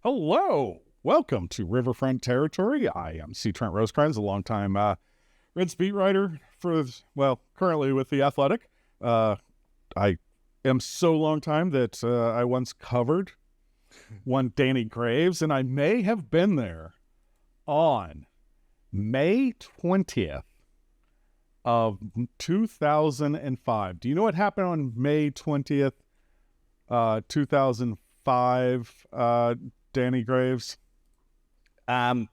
Hello. Welcome to Riverfront Territory. I am Trent Rosecrans, a longtime Reds beat writer currently with The Athletic. I am so long time that I once covered one Danny Graves, and I may have been there on May 20th of 2005. Do you know what happened on May 20th, 2005, Danny Graves? I'm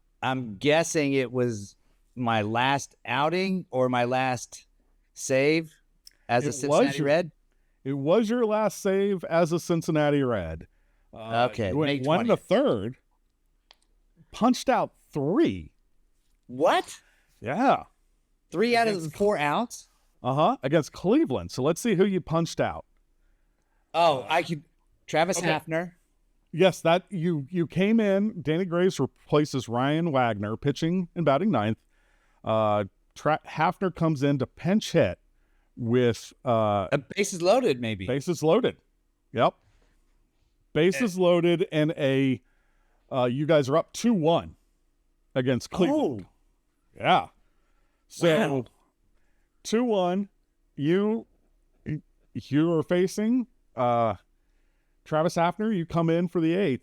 guessing it was my last outing or my last save as a Cincinnati Red. It was your last save as a Cincinnati Red. Okay, you went 1 1/3, punched out 3. What? Yeah. 3 out of the 4 outs? Against Cleveland. So let's see who you punched out. Oh, Travis Hafner. Yes, that you came in. Danny Graves replaces Ryan Wagner, pitching and batting ninth. Hafner comes in to pinch hit with bases loaded, maybe. Bases loaded. Yep. Bases loaded, and you guys are up 2-1 against Cleveland. Oh. Yeah. So wow. 2-1. You are facing Travis Hafner. You come in for the 8th,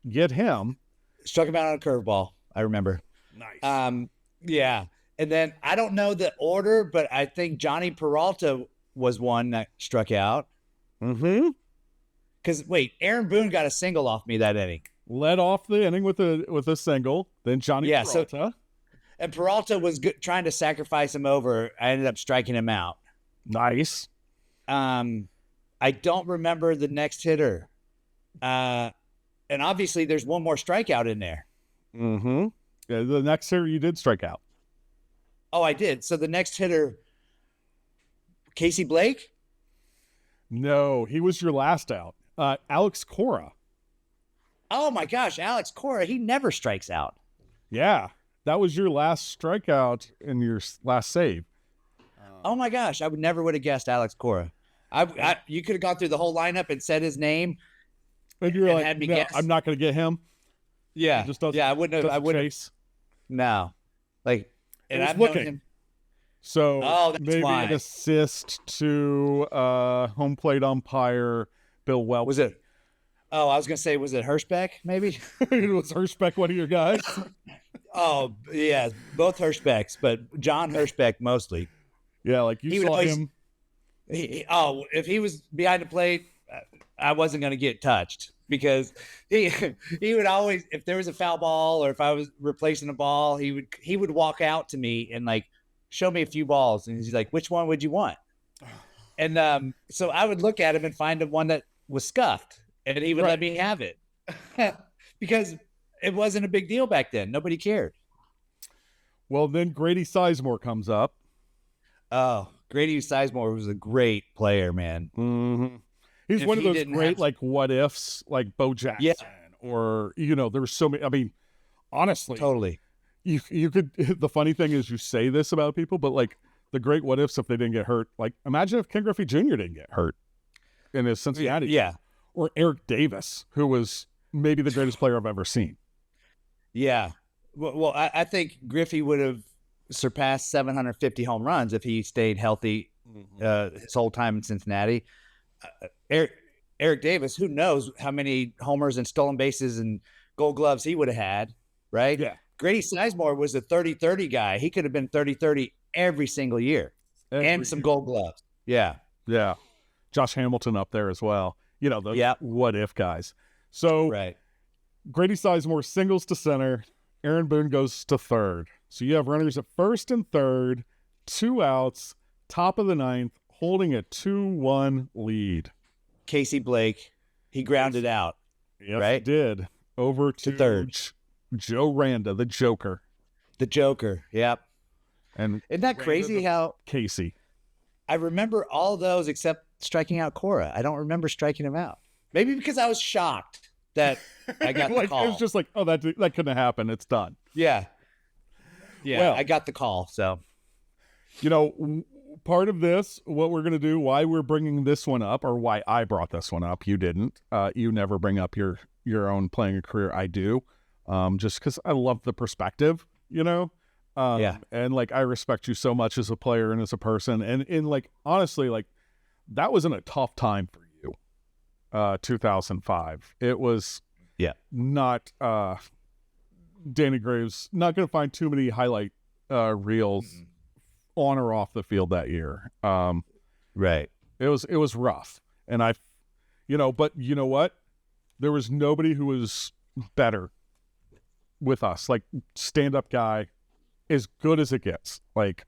get him. Struck him out on a curveball, I remember. Nice. Yeah. And then I don't know the order, but I think Johnny Peralta was one that struck out. Mm-hmm. Because wait, Boone got a single off me that inning. Led off the inning with a single. Then Johnny Peralta. And Peralta was trying to sacrifice him over. I ended up striking him out. Nice. I don't remember the next hitter. And obviously there's one more strikeout in there. Mm-hmm. Yeah, the next hitter you did strike out. Oh, I did. So the next hitter, Casey Blake? No, he was your last out. Alex Cora. Oh my gosh, Alex Cora. He never strikes out. Yeah, that was your last strikeout in your last save. Oh my gosh, I would have guessed Alex Cora. You could have gone through the whole lineup and said his name. And you're like, had me guess. I'm not going to get him. Yeah, I wouldn't have. I wouldn't. Chase. No, like, and I've known him. So maybe an assist to home plate umpire Bill Welch. Was it? Oh, I was going to say, was it Hirschbeck? Maybe it was Hirschbeck. One of your guys? Oh yeah, both Hirschbecks, but John Hirschbeck mostly. Yeah, like you saw him. If he was behind the plate, I wasn't going to get touched because he would always, if there was a foul ball or if I was replacing a ball, he would walk out to me and like show me a few balls, and he's like, "Which one would you want?" And so I would look at him and find the one that was scuffed, and he would let me have it because it wasn't a big deal back then. Nobody cared. Well, then Grady Sizemore comes up. Oh, Grady Sizemore was a great player, man. Mm-hmm. He's one of those great, like, what ifs, like Bo Jackson, or, there were so many. I mean, honestly, totally. You could, the funny thing is you say this about people, but like the great what ifs if they didn't get hurt. Like, imagine if Ken Griffey Jr. didn't get hurt in his Cincinnati. Yeah. Or Eric Davis, who was maybe the greatest player I've ever seen. Yeah. Well, I think Griffey would have surpassed 750 home runs if he stayed healthy his whole time in Cincinnati. Eric Davis, who knows how many homers and stolen bases and gold gloves he would have had, right? Yeah. Grady Sizemore was a 30-30 guy. He could have been 30-30 every single year and some gold gloves. Yeah. Yeah. Josh Hamilton up there as well. Those what-if guys. So Grady Sizemore singles to center. Aaron Boone goes to third. So you have runners at first and third, 2 outs, top of the 9th, holding a 2-1 lead. Casey Blake, he grounded out. Yes, right? He did. Over to third. Joe Randa, the Joker. The Joker, yep. And isn't that crazy how Casey? I remember all those except striking out Cora. I don't remember striking him out. Maybe because I was shocked that I got the call. It was just like, oh, that couldn't have happened. It's done. Yeah. Yeah, well, I got the call, so. Part of this, what we're going to do, why we're bringing this one up, or why I brought this one up, you didn't. You never bring up your your own playing career, I do, just because I love the perspective, and like I respect you so much as a player and as a person, and like honestly, like that wasn't a tough time for you. 2005, it was not Danny Graves not going to find too many highlight reels on or off the field that year. Right. It was rough, and but you know what? There was nobody who was better with us, like stand-up guy, as good as it gets. Like,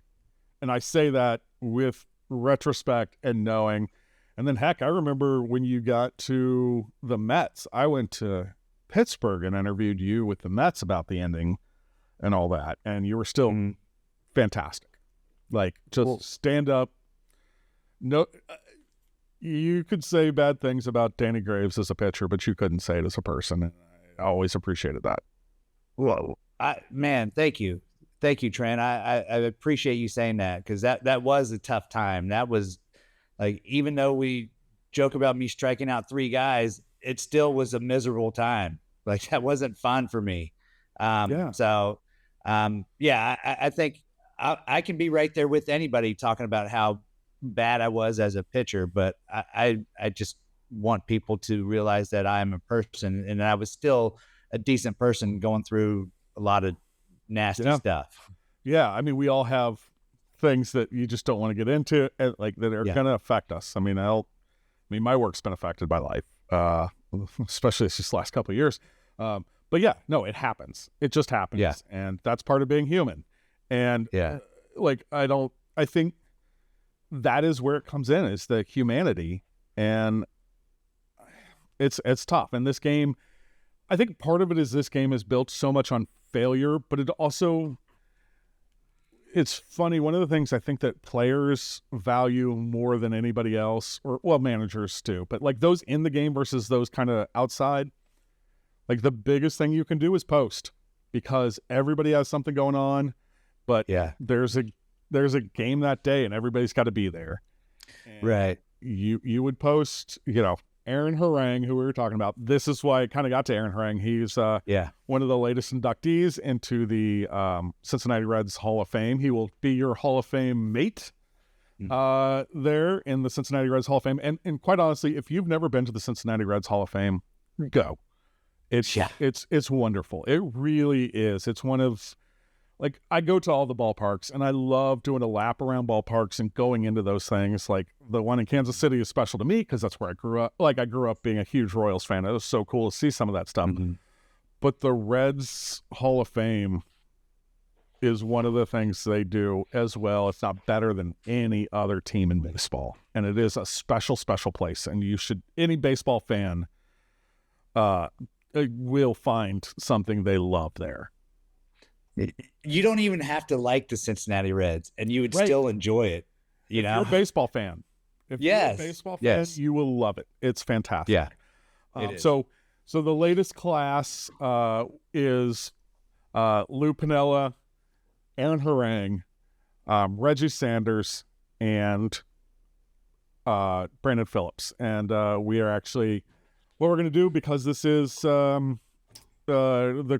and I say that with retrospect and knowing. And then heck, I remember when you got to the Mets, I went to Pittsburgh and interviewed you with the Mets about the ending and all that. And you were still fantastic. Like, just stand up. No, you could say bad things about Danny Graves as a pitcher, but you couldn't say it as a person. And I always appreciated that. Whoa. Thank you. Thank you, Trent. I appreciate you saying that, because that was a tough time. That was like, even though we joke about me striking out 3 guys, it still was a miserable time. Like, that wasn't fun for me. So, I think I can be right there with anybody talking about how bad I was as a pitcher, but I just want people to realize that I'm a person, and I was still a decent person going through a lot of nasty stuff. Yeah. I mean, we all have things that you just don't want to get into, and like that are going to affect us. I mean, my work's been affected by life, especially this last couple of years. But yeah, no, it happens. It just happens. Yeah. And that's part of being human. And I think that is where it comes in, is the humanity. And it's tough. And this game, I think part of it is this game is built so much on failure, but it also, it's funny. One of the things I think that players value more than anybody else, or well, managers too, but like those in the game versus those kind of outside, like the biggest thing you can do is post, because everybody has something going on, but there's a game that day and everybody's got to be there. And right. You would post, Aaron Harang, who we were talking about. This is why I kind of got to Aaron Harang. He's one of the latest inductees into the Cincinnati Reds Hall of Fame. He will be your Hall of Fame mate there in the Cincinnati Reds Hall of Fame. And quite honestly, if you've never been to the Cincinnati Reds Hall of Fame, go. It's wonderful. It really is. It's one of, like, I go to all the ballparks, and I love doing a lap around ballparks and going into those things. Like, the one in Kansas City is special to me because that's where I grew up. Like, I grew up being a huge Royals fan. It was so cool to see some of that stuff. But the Reds Hall of Fame is one of the things they do as well. It's not better than any other team in baseball. And it is a special, special place. And any baseball fan will find something they love there. You don't even have to like the Cincinnati Reds, and you would still enjoy it. If you're a baseball fan. If you're a baseball fan, you will love it. It's fantastic. Yeah. It is. So the latest class is Lou Piniella, Aaron Harang, Reggie Sanders, and Brandon Phillips. And we are actually, what we're going to do, because this is the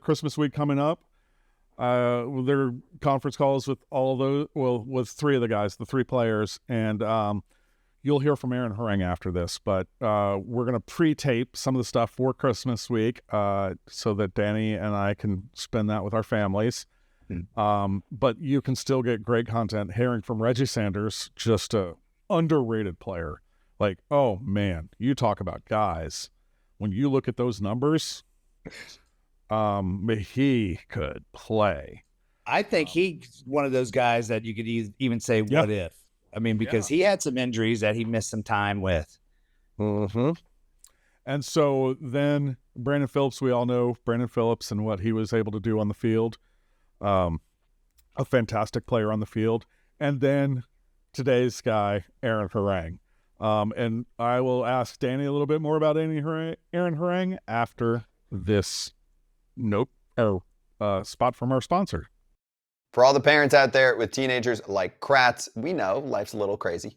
Christmas week coming up, there are conference calls with all of those, with 3 of the guys, the 3 players, and you'll hear from Aaron Harang after this, but we're going to pre-tape some of the stuff for Christmas week so that Danny and I can spend that with our families. But you can still get great content hearing from Reggie Sanders, just a underrated player. Like, oh man, you talk about guys. When you look at those numbers, he could play. I think he's one of those guys that you could even say, what if? I mean, because he had some injuries that he missed some time with. And so then Brandon Phillips, we all know Brandon Phillips and what he was able to do on the field. A fantastic player on the field. And then today's guy, Aaron Harang. And I will ask Danny a little bit more about Aaron Harang after this spot from our sponsor. For all the parents out there with teenagers like Kratz, we know life's a little crazy.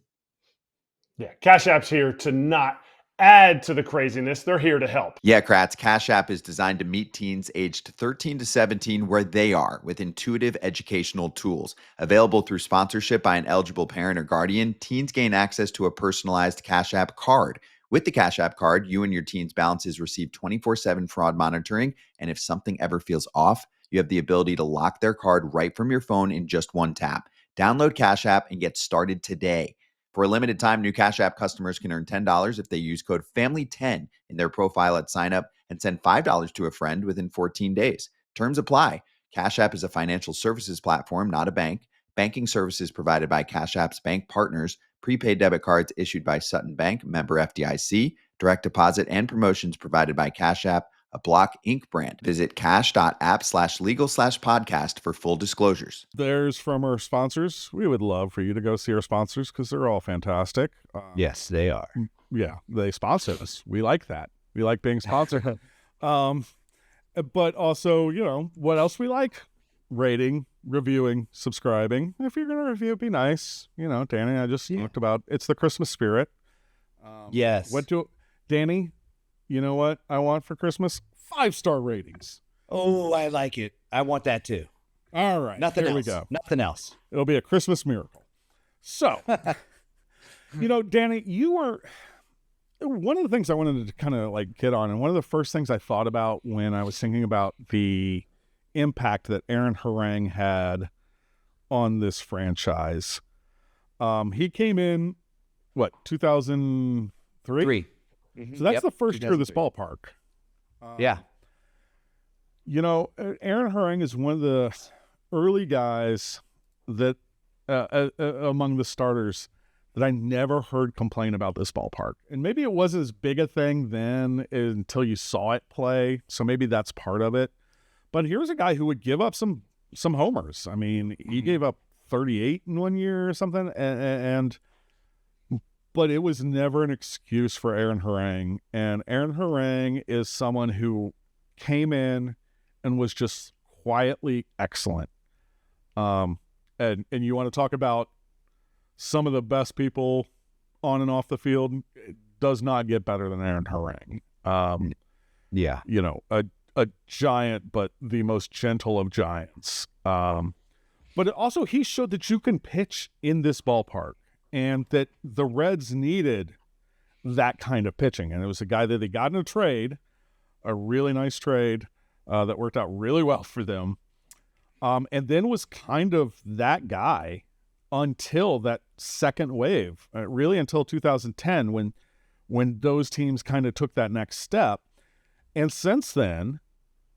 Yeah, Cash App's here to not add to the craziness, they're here to help. Yeah, Kratz, Cash App is designed to meet teens aged 13 to 17 where they are with intuitive educational tools. Available through sponsorship by an eligible parent or guardian, teens gain access to a personalized Cash App card. With the Cash App card, you and your teen's balances receive 24/7 fraud monitoring, and if something ever feels off, you have the ability to lock their card right from your phone in just one tap. Download Cash App and get started today. For a limited time, new Cash App customers can earn $10 if they use code FAMILY10 in their profile at sign up and send $5 to a friend within 14 days. Terms apply. Cash App is a financial services platform, not a bank. Banking services provided by Cash App's bank partners. Prepaid debit cards issued by Sutton Bank, member FDIC. Direct deposit and promotions provided by Cash App, a Block Inc. brand. Visit cash.app/legal/podcast for full disclosures. There's from our sponsors. We would love for you to go see our sponsors because they're all fantastic. Yes, they are. Yeah, they sponsor us. We like that. We like being sponsored. But also, you know, what else we like? Rating, reviewing, subscribing. If you're going to review, be nice. You know, Danny, I just talked about it's the Christmas spirit. Yes. Danny, you know what I want for Christmas? 5-star ratings. Oh, I like it. I want that too. All right. Nothing here else. we go. Nothing else. It'll be a Christmas miracle. So, you know, Danny, you were one of the things I wanted to kind of like get on, and one of the first things I thought about when I was thinking about the impact that Aaron Harang had on this franchise. He came in, 2003? 3. So that's Yep, the first year of this 2003. ballpark. Yeah. You know, Aaron Harang is one of the early guys that, among the starters, that I never heard complain about this ballpark. And maybe it wasn't as big a thing then until you saw it play. So maybe that's part of it. But here's a guy who would give up some homers. I mean, he gave up 38 in one year or something. But it was never an excuse for Aaron Harang. And Aaron Harang is someone who came in and was just quietly excellent. And you want to talk about some of the best people on and off the field, it does not get better than Aaron Harang. Yeah. You know, a giant, but the most gentle of giants. But also he showed that you can pitch in this ballpark and that the Reds needed that kind of pitching. And it was a guy that they got in a trade, a really nice trade that worked out really well for them. And then was kind of that guy until that second wave, really until 2010 when those teams kind of took that next step. And since then,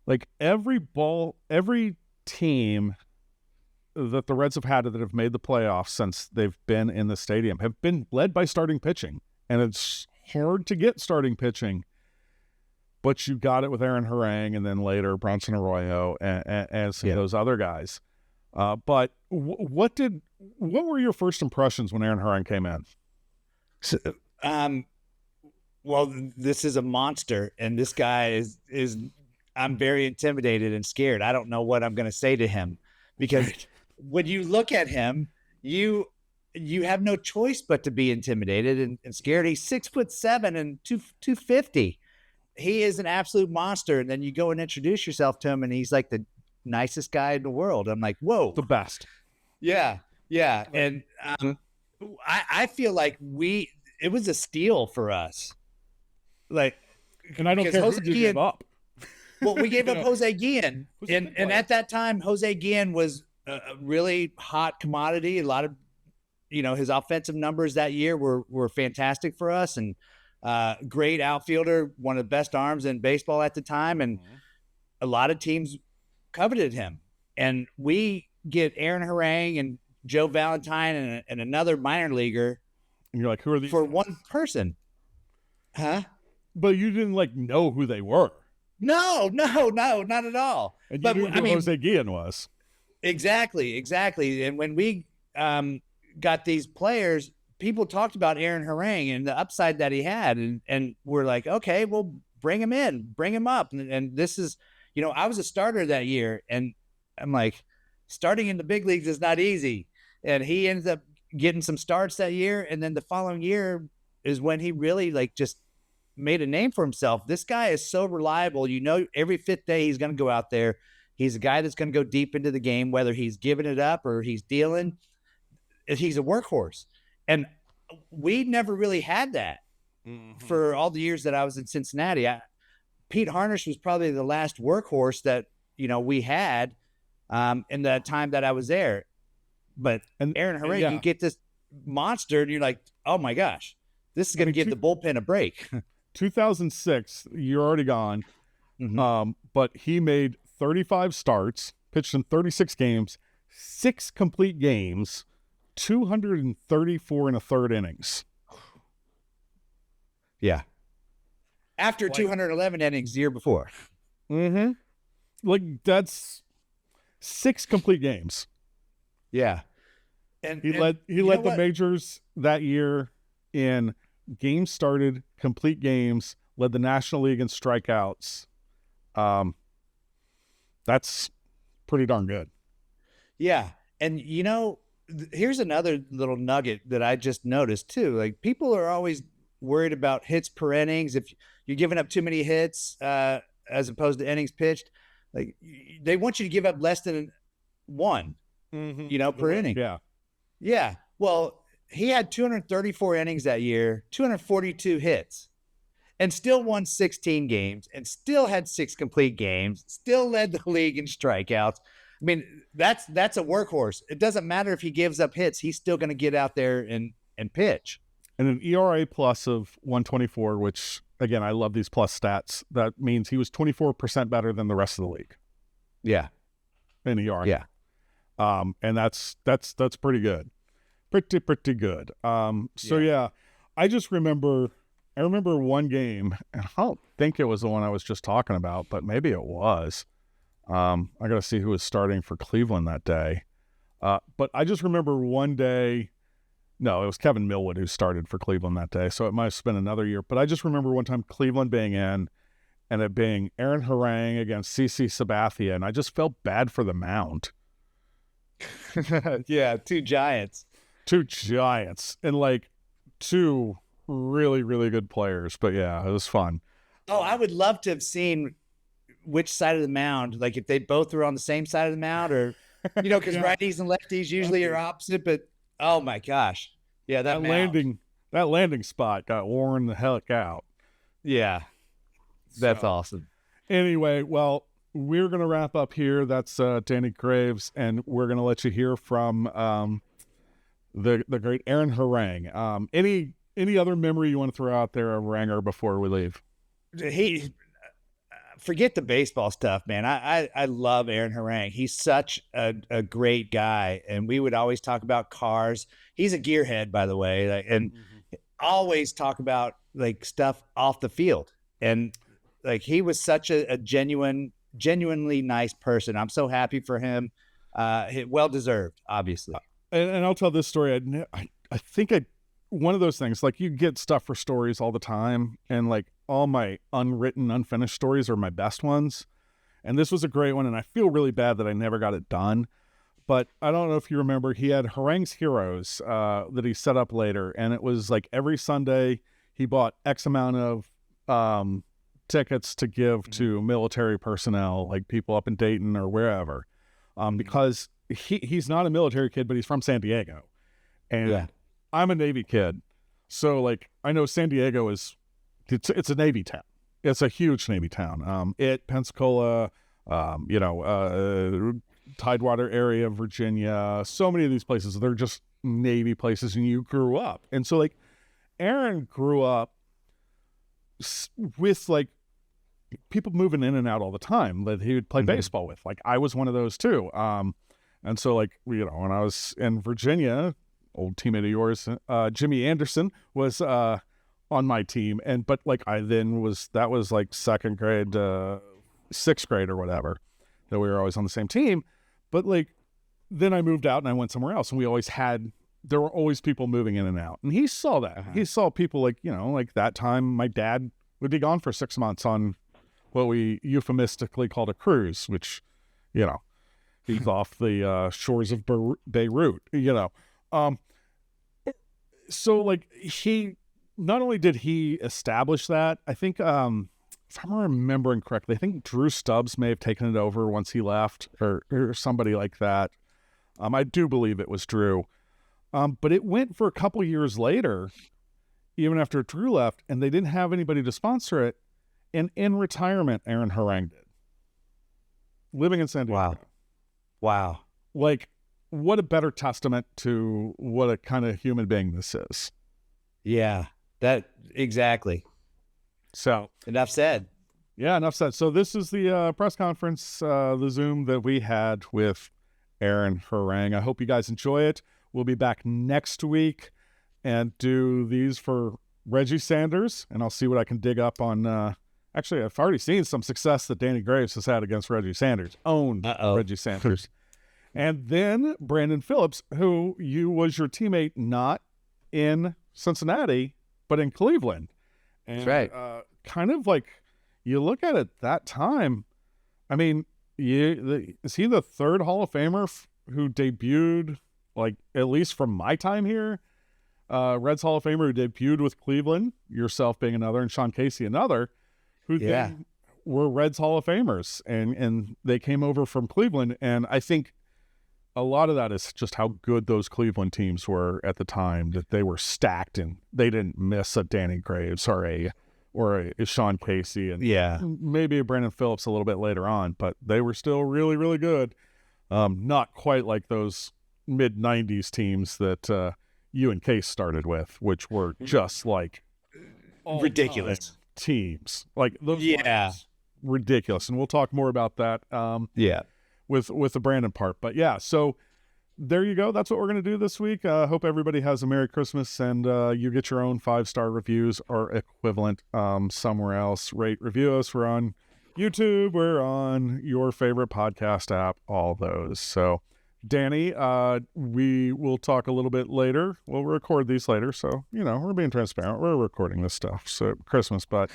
like every team that the Reds have had that have made the playoffs since they've been in the stadium have been led by starting pitching. And it's hard to get starting pitching, but you got it with Aaron Harang and then later Bronson Arroyo and some of those other guys. But what were your first impressions when Aaron Harang came in? So, well, this is a monster, and this guy is I'm very intimidated and scared. I don't know what I'm going to say to him because when you look at him, you have no choice but to be intimidated and scared. He's 6'7" and 250. He is an absolute monster. And then you go and introduce yourself to him, and he's like the nicest guy in the world. I'm like, whoa, The best. yeah. And I feel like it was a steal for us. Like, And I don't care who you gave up. well, we gave up know, Jose Guillen, and at that time, Jose Guillen was a really hot commodity. A lot of, his offensive numbers that year were fantastic for us, and great outfielder, one of the best arms in baseball at the time, and a lot of teams coveted him. And we get Aaron Harang and Joe Valentine and another minor leaguer. And you're like, who are these? For one person. Huh? But you didn't know who they were. No, not at all. And you knew who Jose Guillen was. Exactly. And when we got these players, people talked about Aaron Harang and the upside that he had, and we're like, okay, well, bring him in, bring him up. And this is, I was a starter that year, and I'm like, starting in the big leagues is not easy. And he ends up getting some starts that year, and then the following year is when he really just made a name for himself. This guy is so reliable. You know, every fifth day he's going to go out there. He's a guy that's going to go deep into the game, whether he's giving it up or he's dealing. He's a workhorse. And we never really had that for all the years that I was in Cincinnati. Pete Harnish was probably the last workhorse that, you know, we had in the time that I was there. But Aaron Harang, you get this monster and you're like, oh my gosh, this is going to give the bullpen a break. 2006, you're already gone. But he made 35 starts, pitched in 36 games, 6 complete games, 234 and a third innings. Yeah. After 211 innings the year before. Like, that's 6 complete games. Yeah. And he led the majors that year in games started, complete games, led the National League in strikeouts. That's pretty darn good. Yeah. And, you know, here's another little nugget that I just noticed too. Like, people are always worried about hits per innings. If you're giving up too many hits as opposed to innings pitched, like, they want you to give up less than 1, you know, per inning. Yeah. Yeah. Well, he had 234 innings that year, 242 hits, and still won 16 games and still had 6 complete games, still led the league in strikeouts. I mean, that's a workhorse. It doesn't matter if he gives up hits. He's still going to get out there and pitch. And an ERA plus of 124, which, again, I love these plus stats. That means he was 24% better than the rest of the league. Yeah. In ERA. Yeah. And that's pretty good. Pretty good. Yeah, I just remember one game, and I don't think it was the one I was just talking about, but maybe it was. I got to see who was starting for Cleveland that day. But I just remember one day, no, it was Kevin Millwood who started for Cleveland that day. So it might have been another year, but I just remember one time Cleveland being in and it being Aaron Harang against CC Sabathia. And I just felt bad for the mound. Yeah. 2 giants. 2 giants and like 2 really, really good players. But yeah, it was fun. Oh, I would love to have seen which side of the mound, like if they both were on the same side of the mound, or, you know, because righties and lefties usually are opposite, but oh my gosh. Yeah, that landing spot got worn the heck out. Yeah. That's awesome. Anyway, well, we're going to wrap up here. That's Danny Graves, and we're going to let you hear from the great Aaron Harang. Any other memory you want to throw out there of Ranger before we leave? Forget the baseball stuff, man. I love Aaron Harang. He's such a great guy, and we would always talk about cars. He's a gearhead, by the way, and always talk about like stuff off the field. And like, he was such a genuinely nice person. I'm so happy for him. Well deserved, obviously. And I'll tell this story. I think one of those things, like, you get stuff for stories all the time, and like all my unwritten, unfinished stories are my best ones. And this was a great one, and I feel really bad that I never got it done. But I don't know if you remember, he had Harang's Heroes that he set up later, and it was like every Sunday he bought X amount of tickets to give to military personnel, like people up in Dayton or wherever, because he's not a military kid, but he's from San Diego, and I'm a Navy kid, so like I know San Diego it's a Navy town. It's a huge Navy town. Pensacola, Tidewater area, Virginia, so many of these places, they're just Navy places, and you grew up. And so like Aaron grew up with like people moving in and out all the time that he would play baseball with. Like, I was one of those too. And so like, when I was in Virginia, old teammate of yours, Jimmy Anderson was on my team. But like, that was like 2nd grade, 6th grade or whatever, that we were always on the same team. But like, then I moved out and I went somewhere else, and there were always people moving in and out. And he saw that. He saw people like, like that time my dad would be gone for 6 months on what we euphemistically called a cruise, which, he's off the shores of Beirut, So like, he not only did he establish that, I think, if I'm remembering correctly, I think Drew Stubbs may have taken it over once he left, or somebody like that. I do believe it was Drew. But it went for a couple years later, even after Drew left, and they didn't have anybody to sponsor it. And in retirement, Aaron Harang did. Living in San Diego. Wow. Like, what a better testament to what a kind of human being this is. Yeah, that exactly. So Enough said. Yeah, enough said. So this is the press conference, the Zoom that we had with Aaron Harang. I hope you guys enjoy it. We'll be back next week and do these for Reggie Sanders, and I'll see what I can dig up on. Actually, I've already seen some success that Danny Graves has had against Reggie Sanders, Reggie Sanders. And then Brandon Phillips, who was your teammate not in Cincinnati, but in Cleveland. And, That's right. Kind of like, you look at it that time, I mean, is he the third Hall of Famer who debuted, like, at least from my time here? Reds Hall of Famer who debuted with Cleveland, yourself being another, and Sean Casey another, who then were Reds Hall of Famers, and they came over from Cleveland. And I think a lot of that is just how good those Cleveland teams were at the time, that they were stacked and they didn't miss a Danny Graves or a Sean Casey, and maybe a Brandon Phillips a little bit later on, but they were still really, really good. Not quite like those mid-90s teams that you and Case started with, which were just like ridiculous teams. Like those lines, ridiculous. And we'll talk more about that with the Brandon part. But yeah, so there you go. That's what we're going to do this week. Hope everybody has a Merry Christmas, and you get your own 5-star reviews or equivalent somewhere else. Rate, review us. We're on YouTube. We're on your favorite podcast app, all those. So, Danny, we will talk a little bit later. We'll record these later. So, we're being transparent. We're recording this stuff. So, Christmas, but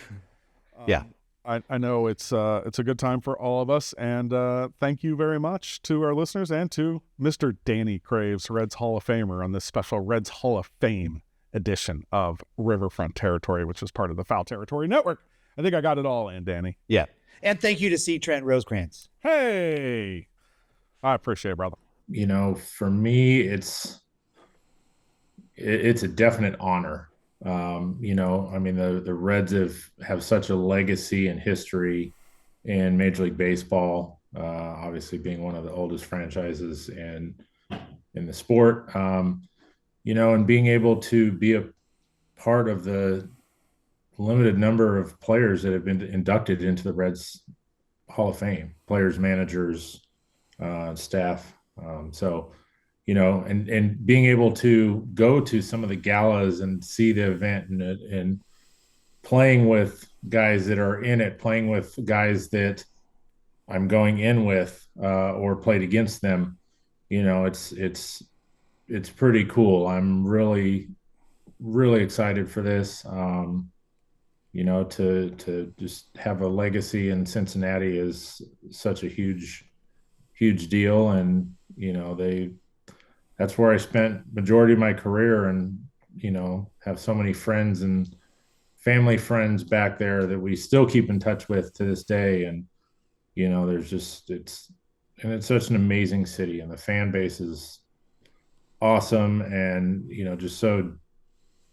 I know it's a good time for all of us, and thank you very much to our listeners and to Mr. Danny Graves, Reds Hall of Famer, on this special Reds Hall of Fame edition of Riverfront Territory, which is part of the Foul Territory Network. I think I got it all in, Danny. Yeah. And thank you to C. Trent Rosecrans. Hey, I appreciate it, brother. For me, it's a definite honor. The Reds have such a legacy and history in Major League Baseball, obviously being one of the oldest franchises in the sport, and being able to be a part of the limited number of players that have been inducted into the Reds Hall of Fame, players, managers, staff. And being able to go to some of the galas and see the event and playing with guys that are in it, playing with guys that I'm going in with or played against them, it's pretty cool. I'm really, really excited for this. To just have a legacy in Cincinnati is such a huge deal, and that's where I spent majority of my career, and have so many friends and family friends back there that we still keep in touch with to this day. And it's such an amazing city, and the fan base is awesome, and just so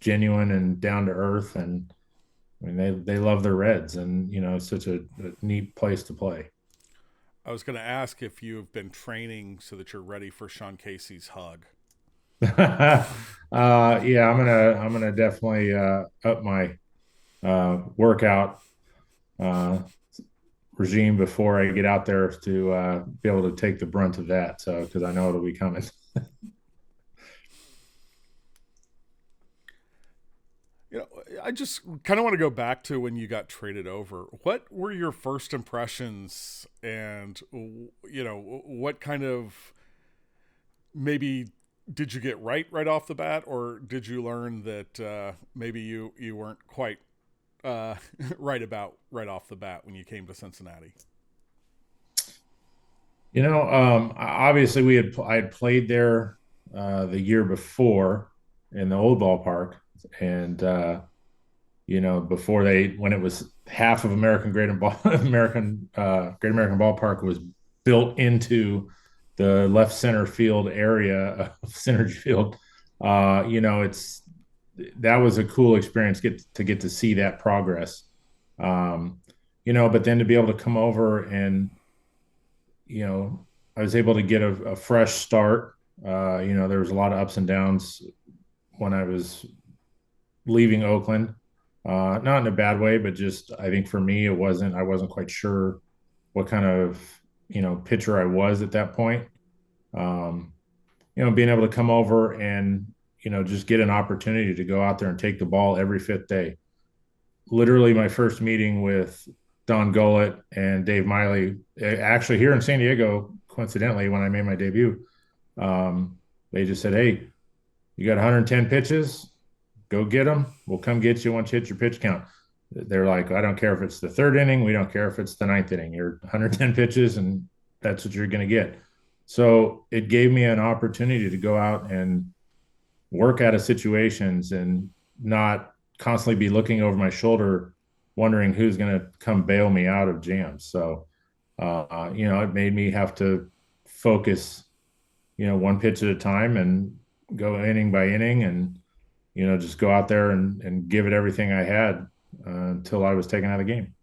genuine and down to earth, and I mean they love the Reds, and it's such a neat place to play. I was going to ask if you've been training so that you're ready for Sean Casey's hug. I'm gonna definitely up my workout regime before I get out there to be able to take the brunt of that. So, because I know it'll be coming. I just kind of want to go back to when you got traded over. What were your first impressions, and what kind of, maybe did you get right off the bat, or did you learn that maybe you weren't quite right off the bat when you came to Cincinnati? Obviously I had played there the year before in the old ballpark, and before when it was half of Great American Ballpark was built into the left center field area of Synergy Field. That was a cool experience to get to see that progress. But then to be able to come over and, I was able to get a fresh start. There was a lot of ups and downs when I was leaving Oakland, not in a bad way, but just, I think for me, I wasn't quite sure what kind of, pitcher I was at that point. Being able to come over and, just get an opportunity to go out there and take the ball every fifth day. Literally my first meeting with Don Gullett and Dave Miley, actually here in San Diego, coincidentally, when I made my debut, they just said, "Hey, you got 110 pitches, go get them. We'll come get you once you hit your pitch count." They're like, "I don't care if it's the third inning. We don't care if it's the ninth inning. You're 110 pitches and that's what you're going to get." So it gave me an opportunity to go out and work out of situations and not constantly be looking over my shoulder, wondering who's going to come bail me out of jams. So, it made me have to focus, one pitch at a time and go inning by inning and, just go out there and give it everything I had until I was taken out of the game.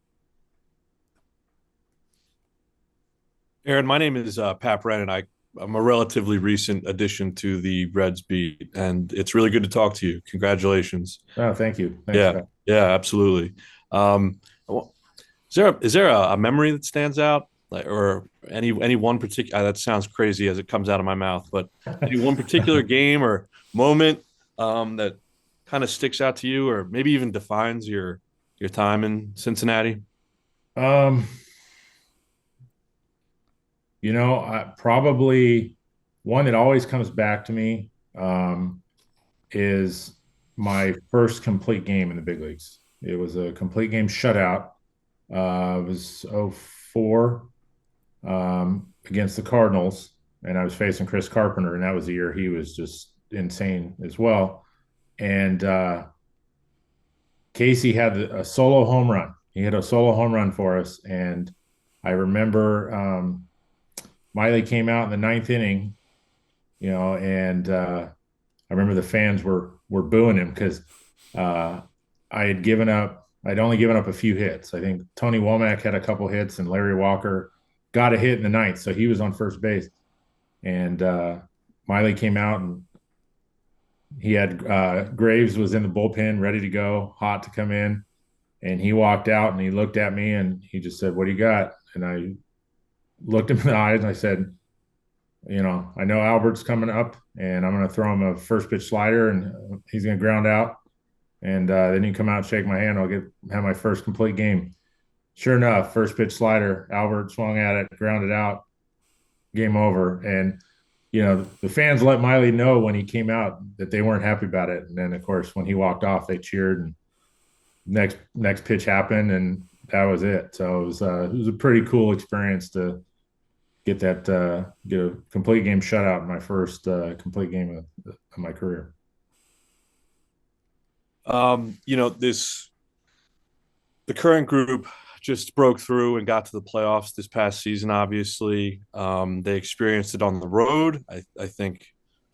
Aaron, my name is Pat Brennan. I'm a relatively recent addition to the Reds beat, and it's really good to talk to you. Congratulations. Oh, thank you. Thanks, yeah, Pat. yeah, absolutely. Is there a memory that stands out, or any one particular? That sounds crazy as it comes out of my mouth, but any one particular game or moment that kind of sticks out to you, or maybe even defines your time in Cincinnati? Probably one that always comes back to me is my first complete game in the big leagues. It was a complete game shutout. It was 2004 against the Cardinals, and I was facing Chris Carpenter, and that was the year he was just insane as well. And Casey had a solo home run. He had a solo home run for us, and I remember Miley came out in the ninth inning, and I remember the fans were booing him because I'd only given up a few hits. I think Tony Womack had a couple hits and Larry Walker got a hit in the ninth, so he was on first base. And Miley came out and he had Graves was in the bullpen ready to go, hot to come in. And he walked out and he looked at me and he just said, "What do you got?" And I looked him in the eyes and I said, "I know Albert's coming up and I'm going to throw him a first pitch slider and he's going to ground out. And then you come out and shake my hand. I'll have my first complete game." Sure enough, first pitch slider, Albert swung at it, grounded out, game over. And, the fans let Miley know when he came out that they weren't happy about it. And then, of course, when he walked off, they cheered and next pitch happened and that was it. So it was a pretty cool experience to get a complete game shutout in my first complete game of my career. The current group just broke through and got to the playoffs this past season. Obviously, they experienced it on the road. I think,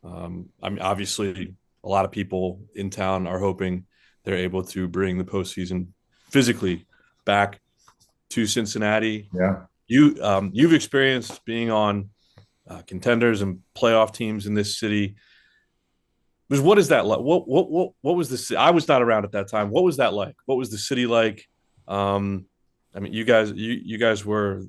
obviously, a lot of people in town are hoping they're able to bring the postseason physically back to Cincinnati. Yeah, you've experienced being on contenders and playoff teams in this city. What is that like? What was the? I was not around at that time. What was that like? What was the city like? You guys were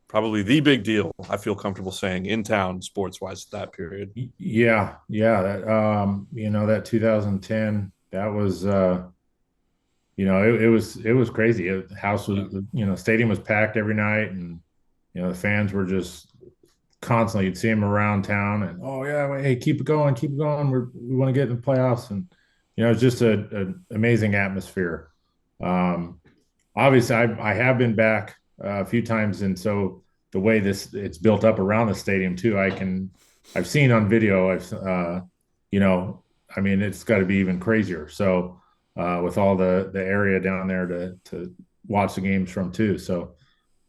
probably the big deal. I feel comfortable saying in town sports wise at that period. Yeah. That that 2010. That was it was crazy. The house was stadium was packed every night, and the fans were just constantly. You'd see them around town, and oh yeah, hey, keep it going. We want to get in the playoffs, and it's just an amazing atmosphere. Obviously, I have been back a few times, and so the way it's built up around the stadium too, I've seen on video. It's got to be even crazier. So with all the area down there to watch the games from too. So,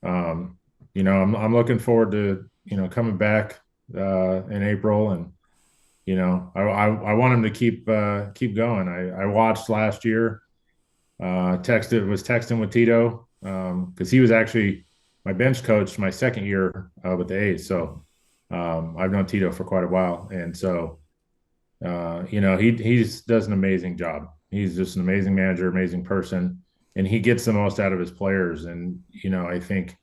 I'm looking forward to, coming back in April, and, I want him to keep going. I watched last year, was texting with Tito, because he was actually my bench coach my second year with the A's. So I've known Tito for quite a while. And so, he does an amazing job. He's just an amazing manager, amazing person, and he gets the most out of his players. And, I think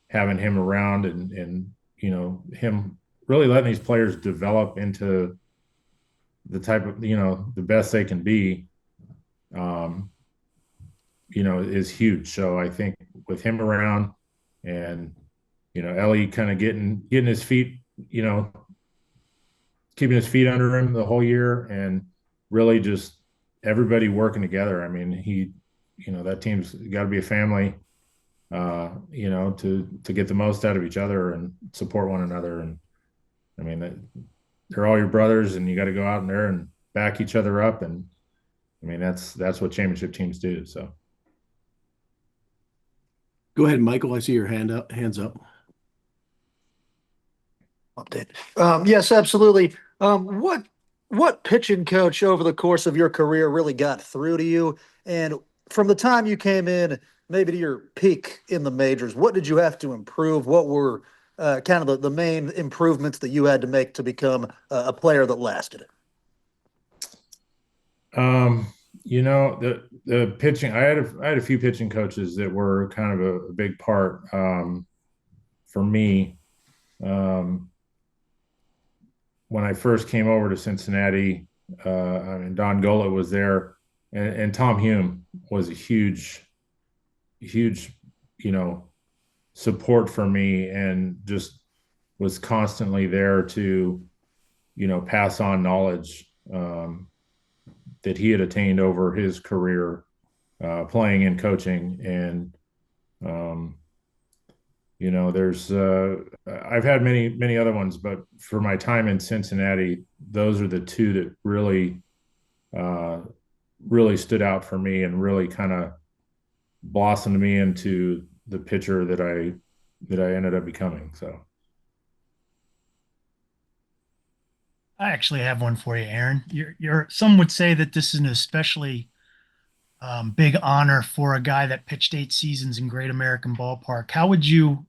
having him around and him really letting these players develop into the type of, the best they can be, is huge. So I think with him around and, Ellie kind of getting his feet, keeping his feet under him the whole year, and really just everybody working together. I mean, that team's got to be a family, to get the most out of each other and support one another. And I mean, they're all your brothers, and you got to go out in there and back each other up. And I mean, that's what championship teams do. So. Go ahead, Michael. I see your hands up. Update. Yes, absolutely. What pitching coach over the course of your career really got through to you? And from the time you came in, maybe to your peak in the majors, what did you have to improve? What were kind of the main improvements that you had to make to become a player that lasted? The pitching, I had a few pitching coaches that were kind of a big part for me. When I first came over to Cincinnati, Don Gola was there, and Tom Hume was a huge, support for me, and just was constantly there to, pass on knowledge that he had attained over his career playing and coaching. And, I've had many other ones, but for my time in Cincinnati, those are the two that really stood out for me and really kind of blossomed me into the pitcher that I ended up becoming. So. I actually have one for you, Aaron. Some would say that this is an especially big honor for a guy that pitched 8 seasons in Great American Ballpark. How would you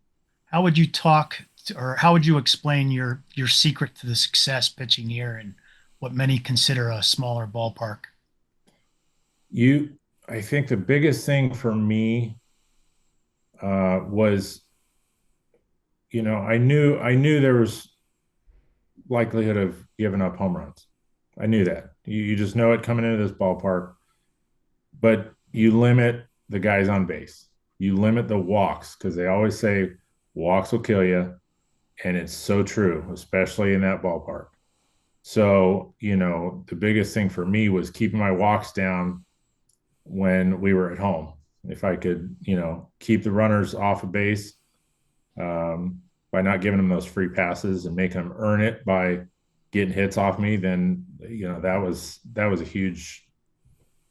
talk or how would you explain your secret to the success pitching here in what many consider a smaller ballpark? I think the biggest thing for me was, I knew there was likelihood of giving up home runs. I knew that. You just know it coming into this ballpark. But you limit the guys on base. You limit the walks, because they always say walks will kill you. And it's so true, especially in that ballpark. So, the biggest thing for me was keeping my walks down when we were at home. If I could, keep the runners off of base by not giving them those free passes and making them earn it by getting hits off me, then, that was a huge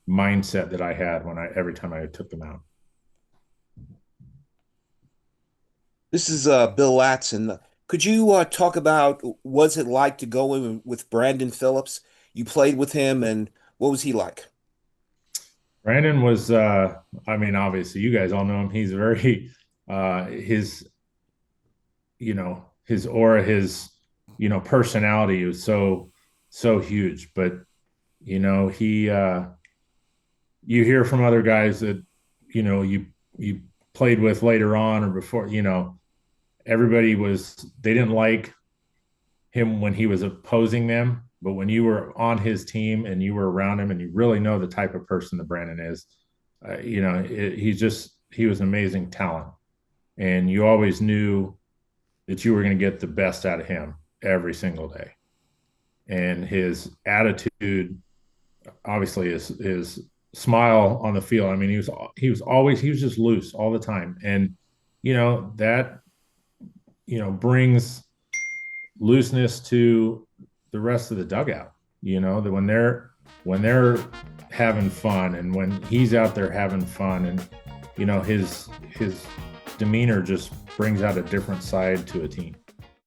mindset that I had every time I took them out. This is Bill Latson. Could you talk about what's it like to go in with Brandon Phillips? You played with him, and what was he like? Brandon was, obviously you guys all know him. He's very, his aura, his, personality was so huge. But, he, you hear from other guys that, you played with later on or before, they didn't like him when he was opposing them, but when you were on his team and you were around him and you really know the type of person that Brandon is, he was an amazing talent, and you always knew that you were going to get the best out of him every single day. And his attitude, obviously, his smile on the field. I mean, he was just loose all the time. And, that, brings looseness to the rest of the dugout, that when when they're having fun and when he's out there having fun, and his demeanor just brings out a different side to a team.